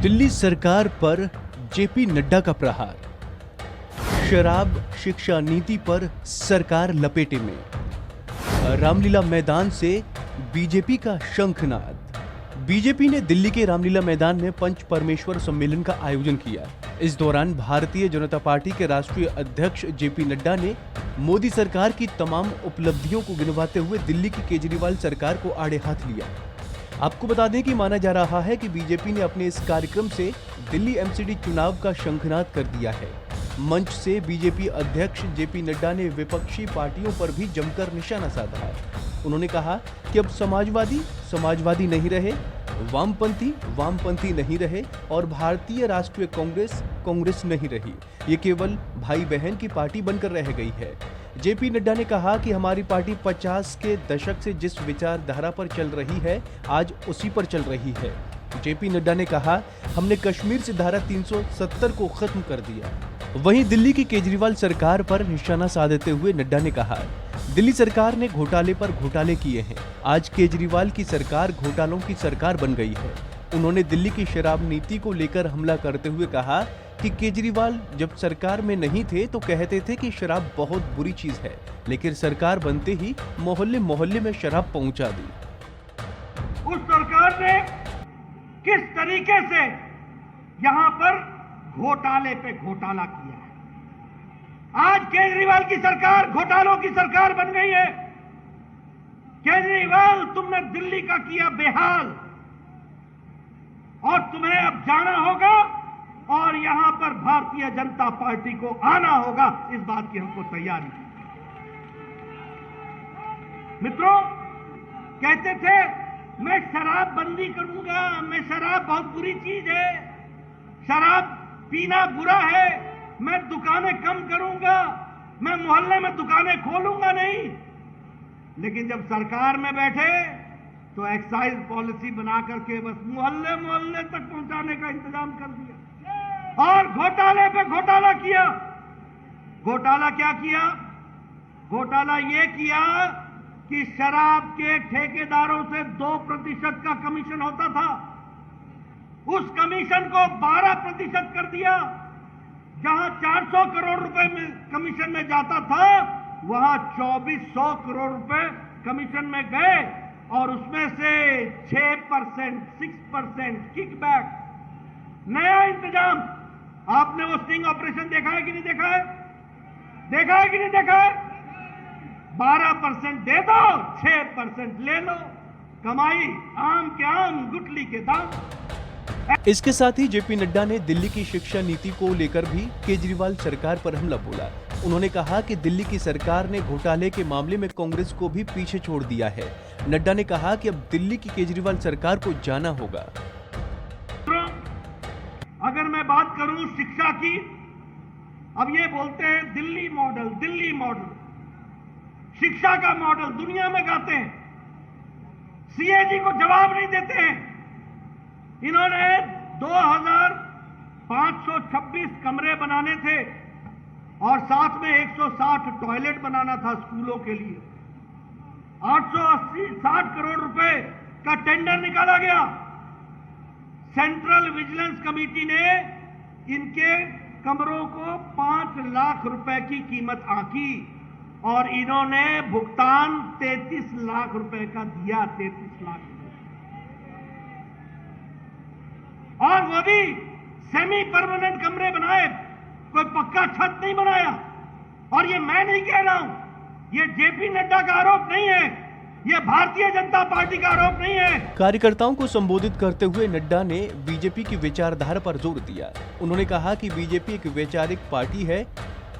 दिल्ली सरकार पर जेपी नड्डा का प्रहार। शराब शिक्षा नीति पर सरकार लपेटे में। रामलीला मैदान से बीजेपी का शंखनाद। बीजेपी ने दिल्ली के रामलीला मैदान में पंच परमेश्वर सम्मेलन का आयोजन किया। इस दौरान भारतीय जनता पार्टी के राष्ट्रीय अध्यक्ष जेपी नड्डा ने मोदी सरकार की तमाम उपलब्धियों को गिनवाते हुए दिल्ली की केजरीवाल सरकार को आड़े हाथ लिया। आपको बता दें कि माना जा रहा है कि बीजेपी ने अपने इस कार्यक्रम से दिल्ली एमसीडी चुनाव का शंखनाद कर दिया है। मंच से बीजेपी अध्यक्ष जेपी नड्डा ने विपक्षी पार्टियों पर भी जमकर निशाना साधा है। उन्होंने कहा कि अब समाजवादी नहीं रहे, वामपंथी नहीं रहे और भारतीय राष्ट्रीय कांग्रेस नहीं रही। ये केवल भाई बहन की पार्टी बनकर रह गई है। जेपी नड्डा ने कहा कि हमारी पार्टी 50 के दशक से जिस विचारधारा पर चल रही है, आज उसी पर चल रही है। जेपी नड्डा ने कहा, हमने कश्मीर से धारा 370 को खत्म कर दिया। वहीं दिल्ली की केजरीवाल सरकार पर निशाना साधते हुए नड्डा ने कहा, दिल्ली सरकार ने घोटाले पर घोटाले किए हैं। आज केजरीवाल की सरकार घोटालों की सरकार बन गई है। उन्होंने दिल्ली की शराब नीति को लेकर हमला करते हुए कहा कि केजरीवाल जब सरकार में नहीं थे तो कहते थे कि शराब बहुत बुरी चीज है, लेकिन सरकार बनते ही मोहल्ले मोहल्ले में शराब पहुंचा दी। उस सरकार ने किस तरीके से यहां पर घोटाले पे घोटाला किया है। आज केजरीवाल की सरकार घोटालों की सरकार बन गई है। केजरीवाल, तुमने दिल्ली का किया बेहाल और तुम्हें अब जाना होगा और यहां पर भारतीय जनता पार्टी को आना होगा। इस बात की हमको तैयारी है। मित्रों, कहते थे मैं शराब बंदी करूंगा, मैं शराब बहुत बुरी चीज है, शराब पीना बुरा है, मैं दुकानें कम करूंगा, मैं मोहल्ले में दुकानें खोलूंगा नहीं। लेकिन जब सरकार में बैठे तो एक्साइज पॉलिसी बना करके बस मोहल्ले मोहल्ले तक पहुंचाने का इंतजाम कर दिया और घोटाले पे घोटाला किया। घोटाला क्या किया? घोटाला ये किया कि शराब के ठेकेदारों से 2% का कमीशन होता था, उस कमीशन को 12% कर दिया। जहां 400 करोड़ रुपए में कमीशन में जाता था, वहां 2400 करोड़ रुपए कमीशन में गए और उसमें से 6% किकबैक। नया इंतजाम। आपने वो स्टिंग ऑपरेशन देखा है कि नहीं देखा है? देखा है कि नहीं देखा है? 12% दे दो, 6% ले लो। कमाई आम के आम, गुठली के दाम। इसके साथ ही जेपी नड्डा ने दिल्ली की शिक्षा नीति को लेकर भी केजरीवाल सरकार पर हमला बोला। उन्होंने कहा कि दिल्ली की सरकार ने घोटाले के मामले में कांग्रेस को भी पीछे छोड़ दिया है। नड्डा ने कहा कि अब दिल्ली की केजरीवाल सरकार को जाना होगा। अगर मैं बात करूं शिक्षा की, अब ये बोलते हैं दिल्ली मॉडल, शिक्षा का मॉडल दुनिया में गाते हैं, सीएजी को जवाब नहीं देते हैं। इन्होंने 2526 कमरे बनाने थे और साथ में 160 टॉयलेट बनाना था स्कूलों के लिए। 880-60 करोड़ रुपए का टेंडर निकाला गया। सेंट्रल विजिलेंस कमेटी ने इनके कमरों को 5 लाख रुपए की कीमत आंकी और इन्होंने भुगतान 33 लाख रुपए का दिया। 33 लाख और वो भी सेमी परमानेंट कमरे बनाए, कोई पक्का छत नहीं बनाया। और ये मैं नहीं कह रहा हूं, ये जेपी नड्डा का आरोप नहीं है, ये भारतीय जनता पार्टी का आरोप नहीं है। कार्यकर्ताओं को संबोधित करते हुए नड्डा ने बीजेपी की विचारधारा पर जोर दिया। उन्होंने कहा कि बीजेपी एक वैचारिक पार्टी है,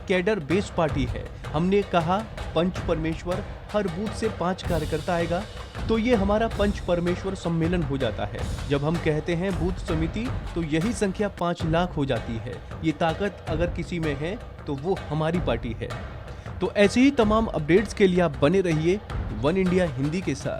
कैडर बेस्ड पार्टी है। हमने कहा पंच परमेश्वर, हर बूथ से 5 कार्यकर्ता आएगा तो ये हमारा पंच परमेश्वर सम्मेलन हो जाता है। जब हम कहते हैं बूथ समिति तो यही संख्या 5 लाख हो जाती है। ये ताकत अगर किसी में है तो वो हमारी पार्टी है। तो ऐसे ही तमाम अपडेट्स के लिए आप बने रहिए वन इंडिया हिंदी के साथ।